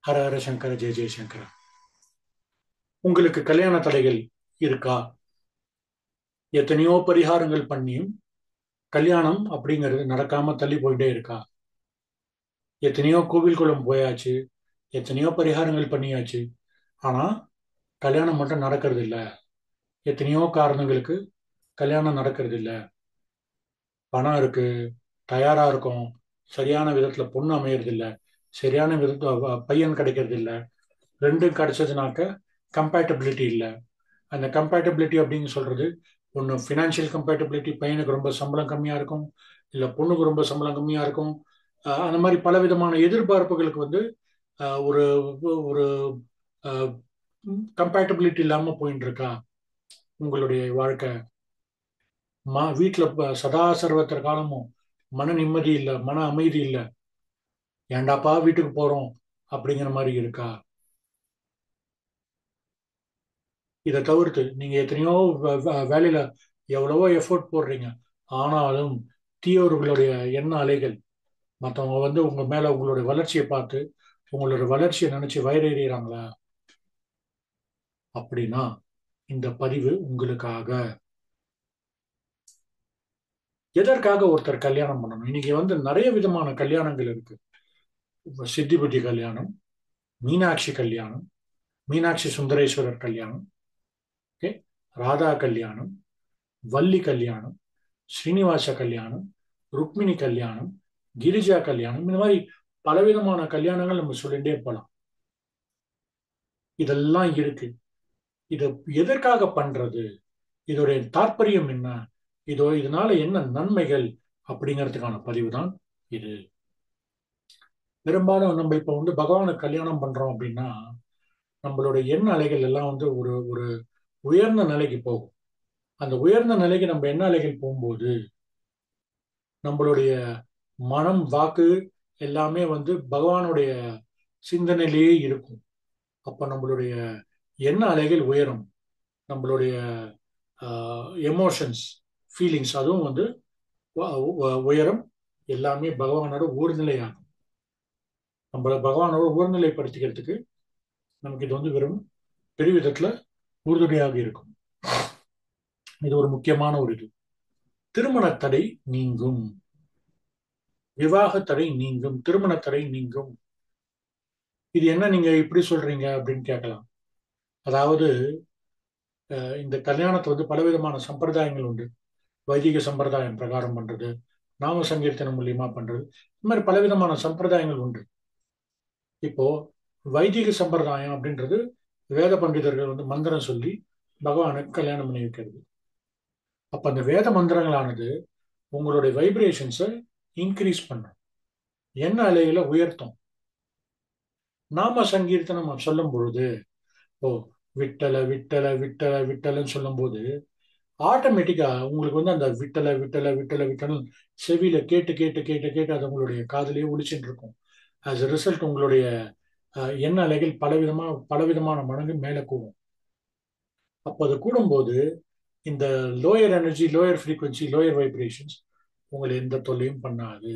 ஹர ஹர சங்கர ஜெய ஜெயசங்கர. உங்களுக்கு கல்யாண தடைகள் இருக்கா? எத்தனையோ பரிகாரங்கள் பண்ணியும் கல்யாணம் அப்படிங்கிறது நடக்காம தள்ளி போயிட்டே இருக்கா? எத்தனையோ கோவில் குளம் போயாச்சு, எத்தனையோ பரிகாரங்கள் பண்ணியாச்சு, ஆனா கல்யாணம் மட்டும் நடக்கிறது இல்ல. எத்தனையோ காரணங்களுக்கு கல்யாணம் நடக்கிறது இல்ல. பணம் இருக்கு, தயாரா இருக்கும், சரியான விதத்துல பொண்ணு அமையறது இல்ல, சரியான விதத்துல பையன் கிடைக்கிறது இல்ல. ரெண்டும் கிடைச்சதுனாக்க கம்பேட்டபிலிட்டி இல்ல. அந்த கம்பேட்டபிலிட்டி அப்படின்னு சொல்றது ஒன்று ஃபினான்ஷியல் கம்பேட்டபிலிட்டி, பையனுக்கு ரொம்ப சம்பளம் கம்மியா இருக்கும், இல்லை பொண்ணுக்கு ரொம்ப சம்பளம் கம்மியா இருக்கும். அந்த மாதிரி பல விதமான எதிர்பார்ப்புகளுக்கு ஒரு ஒரு கம்பேட்டபிலிட்டி இல்லாம போயிட்டு இருக்கா உங்களுடைய வாழ்க்கை. வீட்டில் சதா சர்வத்திர காலமும் மன நிம்மதி இல்லை, மன அமைதி இல்லை, ஏண்டாப்பா வீட்டுக்கு போறோம் அப்படிங்கிற மாதிரி இருக்கா? இதை தவிர்த்து நீங்க எத்தனையோ வேலையில எவ்வளவோ எஃபோர்ட் போடுறீங்க, ஆனாலும் தீயவர்களுடைய எண்ண அலைகள், மற்றவங்க உங்க மேல உங்களுடைய வளர்ச்சியை பார்த்து உங்களுடைய வளர்ச்சியை நினைச்சு வயிறெறியறாங்களா? அப்படின்னா இந்த பதிவு உங்களுக்காக. எதற்காக ஒருத்தர் கல்யாணம் பண்ணணும்? இன்னைக்கு நிறைய விதமான கல்யாணங்கள் இருக்கு. இப்ப சித்திபுத்தி கல்யாணம், மீனாட்சி கல்யாணம், மீனாட்சி சுந்தரேஸ்வரர் கல்யாணம், ஓகே, ராதா கல்யாணம், வள்ளி கல்யாணம், ஸ்ரீனிவாச கல்யாணம், ருக்மிணி கல்யாணம், கிரிஜா கல்யாணம், இந்த மாதிரி பலவிதமான கல்யாணங்கள் நம்ம சொல்லிட்டே போலாம். இதெல்லாம் இருக்கு. இதை எதற்காக பண்றது? இதோடைய தாற்பயம் என்ன? இதனால என்ன நன்மைகள்? அப்படிங்கிறதுக்கான பதிவு தான் இது. பெரும்பாலும் நம்ம இப்ப பகவானை கல்யாணம் பண்றோம் அப்படின்னா நம்மளுடைய எண்ண அலைகள் எல்லாம் ஒரு ஒரு உயர்ந்த நிலைக்கு போகும். அந்த உயர்ந்த நிலைக்கு நம்ம எண்ண அலைகள் போகும்போது நம்மளுடைய மனம், வாக்கு எல்லாமே பகவானுடைய சிந்தனையிலேயே இருக்கும். அப்ப நம்மளுடைய எண்ண அலைகள் உயரும். நம்மளுடைய எமோஷன்ஸ், ஃபீலிங்ஸ் அதுவும் உயரம். எல்லாமே பகவானோட ஊர்நிலையாகும். நம்மள பகவானோட ஊர்நிலைப்படுத்திக்கிறதுக்கு நமக்கு இது வெறும் பெருவிதத்துல உறுதுணையாக இருக்கும். இது ஒரு முக்கியமான ஒரு இது. திருமண தடை நீங்கும், விவாக தடை நீங்கும், திருமண தடை நீங்கும். இது என்ன நீங்க இப்படி சொல்றீங்க அப்படின்னு கேட்கலாம். அதாவது இந்த கல்யாணத்தை பலவிதமான சம்பிரதாயங்கள் உண்டு. வைதிக சம்பிரதாயம் பிரகாரம் பண்றது, நாம சங்கீர்த்தனம் மூலியமா பண்றது, இந்த மாதிரி பலவிதமான சம்பிரதாயங்கள் உண்டு. இப்போ வைதிக சம்பிரதாயம் அப்படின்றது வேத பண்டிதர்கள் மந்திரம் சொல்லி பகவானுக்கு கல்யாணம் பண்ணி வைக்கிறது. அப்ப அந்த வேத மந்திரங்களானது உங்களுடைய வைப்ரேஷன்ஸை இன்க்ரீஸ் பண்ணும், எண்ண அலைகளை உயர்த்தும். நாம சங்கீர்த்தனம் சொல்லும் பொழுது, ஓ விட்டல விட்டல விட்டல விட்டலன்னு சொல்லும் போது ஆட்டோமேட்டிக்கா உங்களுக்கு அந்த விட்டல விட்டல விட்டல விட்டல செவியில கேட்டு கேட்டு கேட்டு கேட்டு அது உங்களுடைய காதலியே ஒழிச்சுட்டு இருக்கும். ஆஸ் a ரிசல்ட் உங்களுடைய எண்ண அலைகள் பலவிதமான மடங்கு மேலே கூடும். அப்போ அது கூடும்போது இந்த lower energy, lower frequency, lower vibrations உங்களை எந்த தொல்லையும் பண்ணாது.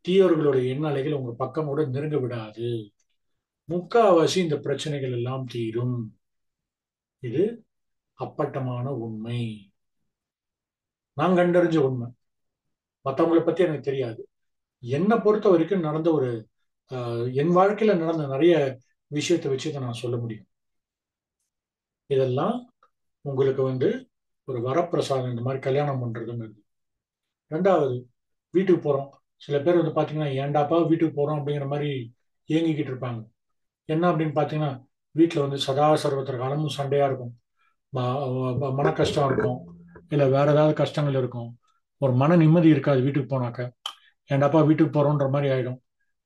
தீயவர்களுடைய எண்ண அலைகள் உங்க பக்கமோட நெருங்க விடாது. முக்காவாசி இந்த பிரச்சனைகள் எல்லாம் தீரும். இது அப்பட்டமான உண்மை, நான் கண்டறிஞ்ச உண்மை. மற்றவங்களை பத்தி எனக்கு தெரியாது. என்னை பொறுத்த வரைக்கும் நடந்த என் வாழ்க்கையில நடந்த நிறைய விஷயத்தை வச்சு இதை நான் சொல்ல முடியும். இதெல்லாம் உங்களுக்கு ஒரு வரப்பிரசாதம், இந்த மாதிரி கல்யாணம் பண்றதுங்கிறது. ரெண்டாவது, வீட்டுக்கு போறோம். சில பேர் பாத்தீங்கன்னா ஏண்டாப்பா வீட்டுக்கு போறோம் அப்படிங்கிற மாதிரி ஏங்கிக்கிட்டு இருப்பாங்க. என்ன அப்படின்னு பாத்தீங்கன்னா வீட்டுல சதா சர்வத்திர காலமும் சண்டையா இருக்கும், மன கஷ்டம் இருக்கும், இல்ல வேற ஏதாவது கஷ்டங்கள் இருக்கும், ஒரு மன நிம்மதி இருக்காது வீட்டுக்கு போனாக்க. ஏண்டாப்பா வீட்டுக்கு போறோன்ற மாதிரி ஆயிடும்.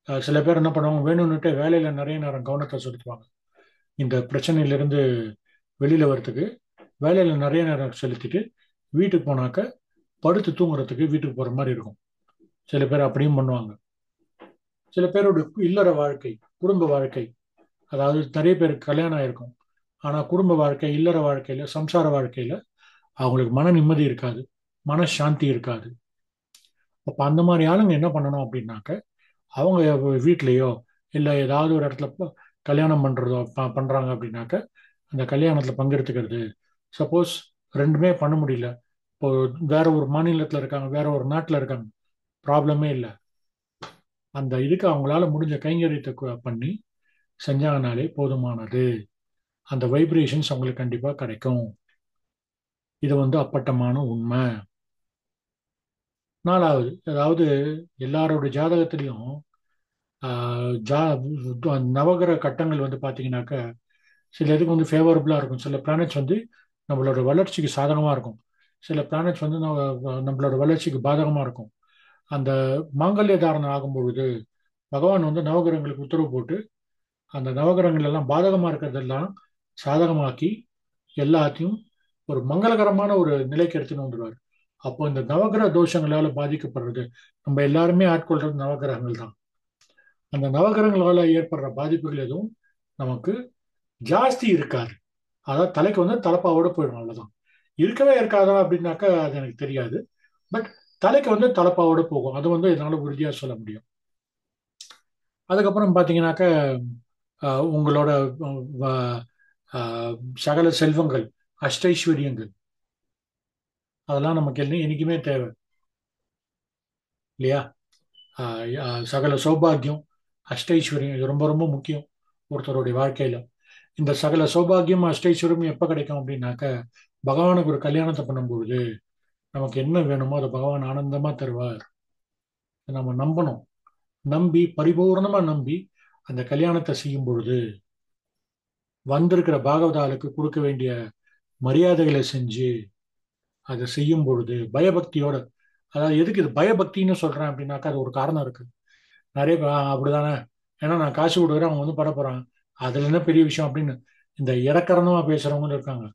சில பேர் என்ன பண்ணுவாங்க, வேணும்னுட்டு வேலையில நிறைய நேரம் கவனத்தை செலுத்துவாங்க. இந்த பிரச்சனையிலிருந்து வெளியில வர்றதுக்கு வேலையில நிறைய நேரம் செலுத்திட்டு வீட்டுக்கு போனாக்க படுத்து தூங்குறதுக்கு வீட்டுக்கு போற மாதிரி இருக்கும். சில பேர் அப்படியும் பண்ணுவாங்க. சில பேரோட இல்லற வாழ்க்கை, குடும்ப வாழ்க்கை, அதாவது நிறைய பேருக்கு கல்யாணம் ஆயிருக்கும், ஆனா குடும்ப வாழ்க்கை, இல்லற வாழ்க்கையில, சம்சார வாழ்க்கையில அவங்களுக்கு மன நிம்மதி இருக்காது, மன சாந்தி இருக்காது. அப்ப அந்த மாதிரி ஆளுங்க என்ன பண்ணணும் அப்படின்னாக்க அவங்க வீட்லயோ இல்லை ஏதாவது ஒரு இடத்துல கல்யாணம் பண்ணுறதோ பண்ணுறாங்க அப்படின்னாக்க அந்த கல்யாணத்தில் பங்கெடுத்துக்கிறது. சப்போஸ் ரெண்டுமே பண்ண முடியல, இப்போ வேற ஒரு மாநிலத்தில் இருக்காங்க, வேற ஒரு நாட்டில் இருக்காங்க, ப்ராப்ளமே இல்லை. அந்த இதுக்கு அவங்களால முடிஞ்ச கைங்கரியத்தை பண்ணி செஞ்சாங்கனாலே போதுமானது. அந்த வைப்ரேஷன்ஸ் அவங்களுக்கு கண்டிப்பாக கிடைக்கும். இது அப்பட்டமான உண்மை. நாலாவது, அதாவது எல்லாரோட ஜாதகத்திலையும் ஜா நவகிரக கட்டங்கள் பார்த்தீங்கன்னாக்க சில இதுக்கு ஃபேவரபுளாக இருக்கும். சில பிளானட்ஸ் நம்மளோட வளர்ச்சிக்கு சாதகமாக இருக்கும். சில பிளானட்ஸ் நம்மளோட வளர்ச்சிக்கு பாதகமாக இருக்கும். அந்த மாங்கல்ய தாரணம் ஆகும் பொழுது பகவான் நவகிரகங்களுக்கு உத்தரவு போட்டு அந்த நவகிரகங்கள் எல்லாம் பாதகமாக இருக்கிறதெல்லாம் சாதகமாக்கி எல்லாத்தையும் ஒரு மங்களகரமான ஒரு நிலைக்கு எடுத்துன்னு வந்துடுவார். அப்போ இந்த நவகிரக தோஷங்களால பாதிக்கப்படுறது நம்ம எல்லாருமே ஆட்கொள்றது நவகிரகங்கள் தான். அந்த நவகிரகங்களால ஏற்படுற பாதிப்புகள் எதுவும் நமக்கு ஜாஸ்தி இருக்காது. அதாவது தலைக்கு தலைப்பாவோட போயிடும், அவ்வளவுதான். இருக்கவே இருக்காதா அப்படின்னாக்கா அது எனக்கு தெரியாது. பட் தலைக்கு தலைப்பாவோட போகும், அது என்னால உறுதியா சொல்ல முடியும். அதுக்கப்புறம் பாத்தீங்கன்னாக்க உங்களோட அஹ், அஹ், சகல செல்வங்கள், அஷ்டைஸ்வரியங்கள், அதெல்லாம் நமக்கு என்னைக்குமே தேவை இல்லையா? சகல சௌபாகியம், அஷ்டைஸ்வரியம், இது ரொம்ப ரொம்ப முக்கியம் ஒருத்தருடைய வாழ்க்கையில. இந்த சகல சௌபாகியம் அஷ்டைஸ்வரியம் எப்ப கிடைக்கும் அப்படின்னாக்க பகவானுக்கு ஒரு கல்யாணத்தை பண்ணும்பொழுது நமக்கு என்ன வேணுமோ அதை பகவான் ஆனந்தமா தருவார். நம்ம நம்பணும். நம்பி பரிபூர்ணமா நம்பி அந்த கல்யாணத்தை செய்யும் பொழுது வந்திருக்கிற பாகவதாளுக்கு கொடுக்க வேண்டிய மரியாதைகளை செஞ்சு அதை செய்யும் பொழுது பயபக்தியோட, அதாவது எதுக்கு இது பயபக்தின்னு சொல்றேன் அப்படின்னாக்கா அது ஒரு காரணம் இருக்கு. நிறைய அப்படிதானே, ஏன்னா நான் காசு கொடுக்குறேன், அவங்க பட போறான், அதுல என்ன பெரிய விஷயம் அப்படின்னு இந்த இடக்கரணமா பேசுறவங்க இருக்காங்க,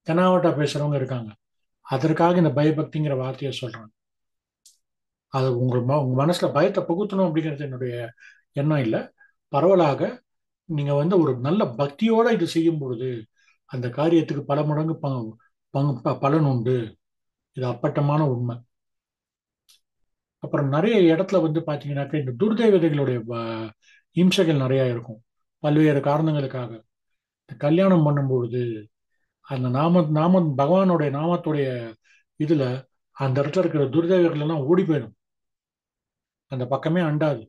தெனாவட்டா பேசுறவங்க இருக்காங்க. அதற்காக இந்த பயபக்திங்கிற வார்த்தையை சொல்றேன். அது உங்க மனசுல பயத்தை புகுத்தணும் அப்படிங்கிறது என்னுடைய எண்ணம் இல்லை. பரவலாக நீங்க ஒரு நல்ல பக்தியோட இது செய்யும் பொழுது அந்த காரியத்துக்கு பல மடங்கு பலன் உண்டு. இது அப்பட்டமான உண்மை. அப்புறம் நிறைய இடத்துல பாத்தீங்கன்னாக்க இந்த துர்தேவதைகளுடைய இம்சைகள் நிறைய இருக்கும். பல்வேறு காரணங்களுக்காக இந்த கல்யாணம் பண்ணும் பொழுது அந்த நாம பகவானுடைய நாமத்துடைய இதுல அந்த இடத்துல இருக்கிற துர்தேவர்கள் எல்லாம் ஓடி போயிடும், அந்த பக்கமே அண்டாது.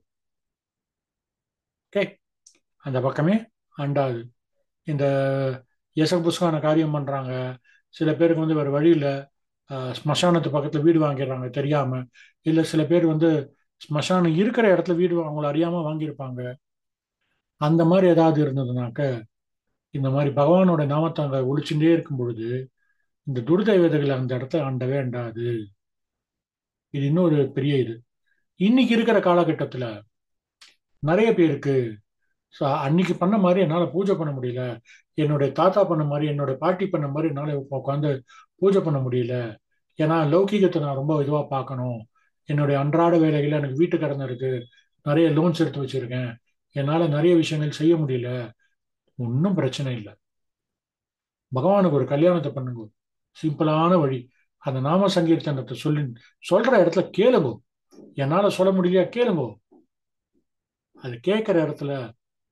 ஓகே, அந்த பக்கமே அண்டாது. இந்த எசகுபுஸ்கான காரியம் பண்றாங்க. சில பேருக்கு வேற வழியில ஸ்மசானத்து பக்கத்துல வீடு வாங்கிடுறாங்க தெரியாம. இல்ல சில பேர் ஸ்மசானம் இருக்கிற இடத்துல வீடு அவங்கள அறியாம வாங்கியிருப்பாங்க. அந்த மாதிரி ஏதாவது இருந்ததுனாக்க இந்த மாதிரி பகவானோட நாமத்தை அங்க ஒழிச்சுட்டே இருக்கும் பொழுது இந்த துர்தெய்வதைகளை அந்த இடத்துல ஆண்டவே அண்டாது. இது இன்னொரு பெரிய இது. இன்னைக்கு இருக்கிற காலகட்டத்துல நிறைய பேருக்கு அன்னைக்கு பண்ண மாதிரி என்னால பூஜை பண்ண முடியல, என்னுடைய தாத்தா பண்ண மாதிரி என்னோட பாட்டி பண்ண மாதிரி என்னால உட்காந்து பூஜை பண்ண முடியல, ஏன்னா லௌகீகத்தை நான் ரொம்ப இதுவா பார்க்கணும், என்னுடைய அன்றாட வேலைகள் எனக்கு வீட்டு கடன் இருக்கு, நிறைய லோன்ஸ் எடுத்து வச்சிருக்கேன், என்னால நிறைய விஷயங்கள் செய்ய முடியல. ஒன்றும் பிரச்சனை இல்லை. பகவானுக்கு ஒரு கல்யாணத்தை பண்ணுங்க, சிம்பிளான வழி. அந்த நாம சங்கீர்த்தனத்தை சொல்ற இடத்துல கேளுங்கோ. என்னால சொல்ல முடியலையா கேளுங்கோ. அது கேட்கிற இடத்துல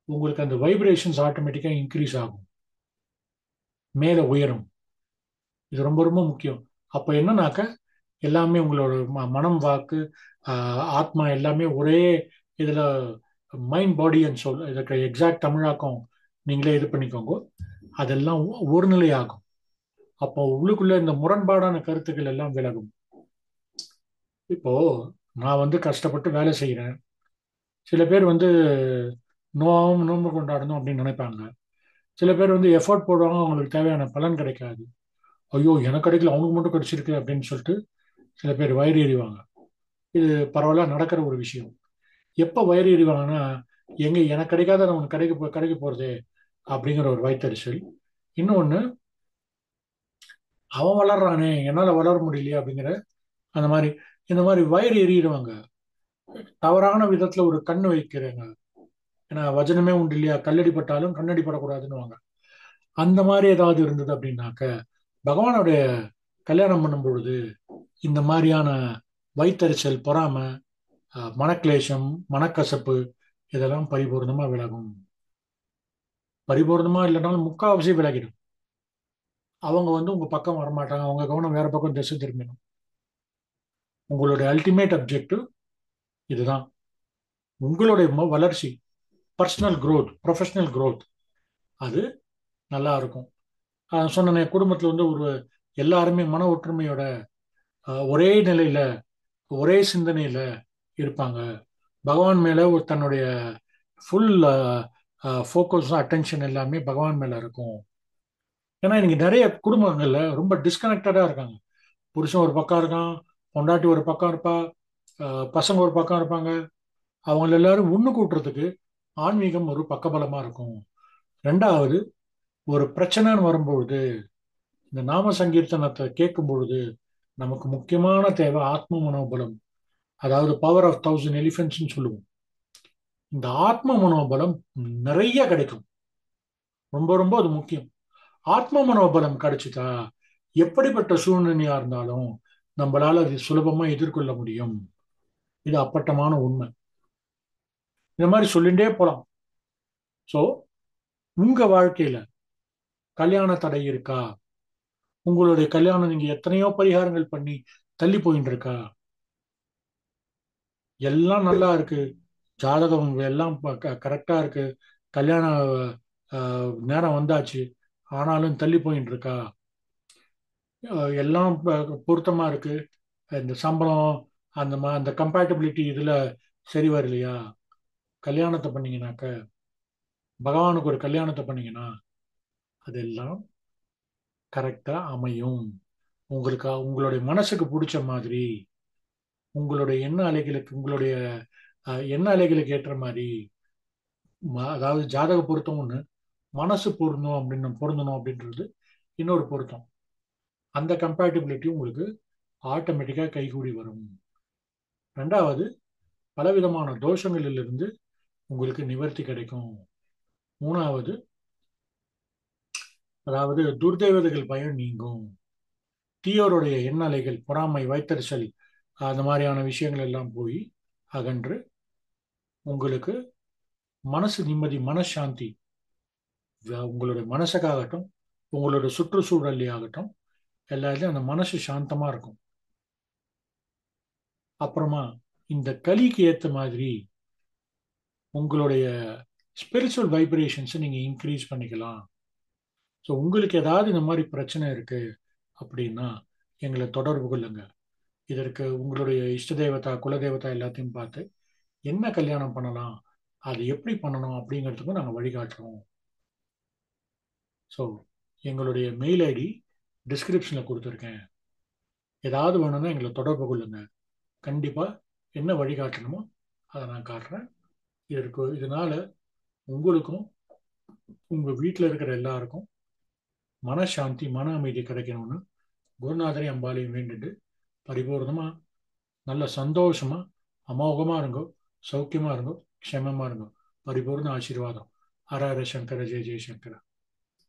உங்களுக்கு அந்த வைப்ரேஷன்ஸ் ஆட்டோமேட்டிக்கா இன்க்ரீஸ் ஆகும், மேல உயரும். இது ரொம்ப ரொம்ப முக்கியம். அப்ப என்னன்னாக்க எல்லாமே உங்களோட மனம், வாக்கு, ஆத்மா எல்லாமே ஒரே இதுல மைண்ட் பாடி அண்ட் சோல், இதுக்கு எக்ஸாக்ட் தமிழாக்கம் நீங்களே இது பண்ணிக்கோங்க. அதெல்லாம் ஒரு நிலையாகும். அப்போ உள்ளுக்குள்ள இந்த முரண்பாடான கருத்துக்கள் எல்லாம் விலகும். இப்போ நான் கஷ்டப்பட்டு வேலை செய்கிறேன். சில பேர் நோவும் நோன்பு கொண்டாடணும் அப்படின்னு நினைப்பாங்க. சில பேர் எஃபோர்ட் போடுவாங்க, அவங்களுக்கு தேவையான பலன் கிடைக்காது. ஐயோ எனக்கு கிடைக்கல, அவனுக்கு மட்டும் கிடைச்சிருக்கு அப்படின்னு சொல்லிட்டு சில பேர் வயிறு எறிவாங்க. இது பரவாயில்ல நடக்கிற ஒரு விஷயம். எப்போ வயிறு எறிவாங்கன்னா, எங்க எனக்கு கிடைக்காத அவனுக்கு கிடைக்க போறதே அப்படிங்கிற ஒரு வயிற்றுச்சல். இன்னொன்னு, அவன் வளர்றானே என்னால வளர முடியலையே அப்படிங்கிற அந்த மாதிரி இந்த மாதிரி வயிறு எறிடுவாங்க. தவறான விதத்துல ஒரு கண்ணு வைக்கிறேங்க. ஏன்னா வஜனமே உண்டு இல்லையா, கல்லடி பட்டாலும் கண்ணடி படக்கூடாதுன்னு. அந்த மாதிரி ஏதாவது இருந்தது அப்படின்னாக்க பகவானுடைய கல்யாணம் பண்ணும் பொழுது இந்த மாதிரியான வயிற்றறிச்சல், பொறாமை, மனக்லேஷம், மனக்கசப்பு இதெல்லாம் பரிபூர்ணமா விலகும். பரிபூர்ணமா இல்லைனாலும் முக்காவாசி விலகிடும். அவங்க வந்து உங்க பக்கம் வரமாட்டாங்க, அவங்க கவனம் வேற பக்கம் திசை திரும்பிடும். உங்களுடைய அல்டிமேட் அப்ஜெக்டிவ் இதுதான். உங்களுடைய வளர்ச்சி, பர்சனல் growth, ப்ரொஃபஷனல் growth, அது நல்லா இருக்கும். சொன்ன குடும்பத்தில் வந்து ஒரு எல்லாருமே மன ஒற்றுமையோட ஒரே நிலையில ஒரே சிந்தனையில இருப்பாங்க. பகவான் மேல ஒரு தன்னுடைய ஃபுல் ஃபோக்கஸ் அட்டென்ஷன் எல்லாமே பகவான் மேல இருக்கும். ஏன்னா இன்னைக்கு நிறைய குடும்பங்கள்ல ரொம்ப டிஸ்கனெக்டடா இருக்காங்க. புருஷன் ஒரு பக்கம் இருக்கான், பொண்டாட்டி ஒரு பக்கம் இருப்பா, பசங்க ஒரு பக்கம் இருப்பாங்க. அவங்க எல்லாரும் ஒண்ணு கூட்டுறதுக்கு ஆன்மீகம் ஒரு பக்கபலமா இருக்கும். ரெண்டாவது, ஒரு பிரச்சனைன்னு வரும்பொழுது இந்த நாம சங்கீர்த்தனத்தை கேட்கும் பொழுது நமக்கு முக்கியமான தேவை ஆத்ம மனோபலம். அதாவது பவர் ஆஃப் 1000 எலிஃபென்ட்ஸ்னு சொல்லுவோம். இந்த ஆத்ம மனோபலம் நிறைய கிடைக்கும். ரொம்ப ரொம்ப அது முக்கியம். ஆத்ம மனோபலம் கிடைச்சிட்டா எப்படிப்பட்ட சூழ்நிலையா இருந்தாலும் நம்மளால அது சுலபமா எதிர்கொள்ள முடியும். இது அப்பட்டமான உண்மை. இந்த மாதிரி சொல்லிட்டே போலாம். சோ உங்க வாழ்க்கையில கல்யாண தடை இருக்கா? உங்களுடைய கல்யாணம் நீங்க எத்தனையோ பரிகாரங்கள் பண்ணி தள்ளி போயிட்டு இருக்கா? எல்லாம் நல்லா இருக்கு, ஜாதகம் எல்லாம் கரெக்டா இருக்கு, கல்யாண நேரம் வந்தாச்சு, ஆனாலும் தள்ளி போயிட்டு இருக்கா? எல்லாம் பொருத்தமா இருக்கு, இந்த சம்பளம் அந்த கம்பேட்டபிலிட்டி இதுல சரி வரலையா? கல்யாணத்தை பண்ணீங்கன்னாக்க, பகவானுக்கு ஒரு கல்யாணத்தை பண்ணீங்கன்னா அதெல்லாம் கரெக்டா அமையும். உங்களுக்கு உங்களுடைய மனசுக்கு பிடிச்ச மாதிரி, உங்களுடைய எண்ண அலைகளுக்கு உங்களுடைய எண்ண அலைகளுக்கு ஏற்ற மாதிரி, அதாவது ஜாதக பொருத்தம் ஒண்ணு, மனசு பொருந்தணும் அப்படின்னு பொருந்தணும் அப்படின்றது இன்னொரு பொருத்தம். அந்த கம்பேட்டபிலிட்டி உங்களுக்கு ஆட்டோமேட்டிக்கா கைகூடி வரும். ரெண்டாவது, பலவிதமான தோஷங்களிலிருந்து உங்களுக்கு நிவர்த்தி கிடைக்கும். மூணாவது, அதாவது துர்தேவதைகள் பயம் நீங்கும். தீயோருடைய எண்ணலைகள், பொறாமை, வைத்தறிச்சல், அந்த மாதிரியான விஷயங்கள் எல்லாம் போய் அகன்று உங்களுக்கு மனசு நிம்மதி, மனசாந்தி, உங்களுடைய மனசுக்காகட்டும், உங்களுடைய சுற்றுச்சூழலே ஆகட்டும், எல்லாத்துலயும் அந்த மனசு சாந்தமா இருக்கும். அப்புறமா இந்த கலிக்கு ஏத்த மாதிரி உங்களுடைய ஸ்பிரிச்சுவல் வைப்ரேஷன்ஸை நீங்க இன்க்ரீஸ் பண்ணிக்கலாம். ஸோ உங்களுக்கு ஏதாவது இந்த மாதிரி பிரச்சனை இருக்கு அப்படின்னா எங்களை தொடர்பு கொள்ளுங்க. இதற்கு உங்களுடைய இஷ்ட தேவதா, குலதேவதா எல்லாத்தையும் பார்த்து என்ன கல்யாணம் பண்ணலாம், அது எப்படி பண்ணணும் அப்படிங்கிறதுக்கும் நாங்கள் வழிகாட்டுறோம். ஸோ எங்களுடைய மெயில் ஐடி டிஸ்கிரிப்ஷனில் கொடுத்துருக்கேன். ஏதாவது வேணும்னா எங்களை தொடர்பு கொள்ளுங்க. கண்டிப்பாக என்ன வழிகாட்டணுமோ அதை நான் காட்டுறேன். இதனால உங்களுக்கும் உங்கள் வீட்டில் இருக்கிற எல்லாருக்கும் மனசாந்தி, மன அமைதி கிடைக்கணும்னு குருநாதரை அம்பாலையும் வேண்டிட்டு பரிபூர்ணமா நல்ல சந்தோஷமா அமோகமா இருங்கோ, சௌக்கியமா இருங்கோ, க்ஷேமமா இருங்கோ. பரிபூர்ண ஆசீர்வாதம். ஹர ஹர சங்கர, ஜெய ஜெய சங்கர.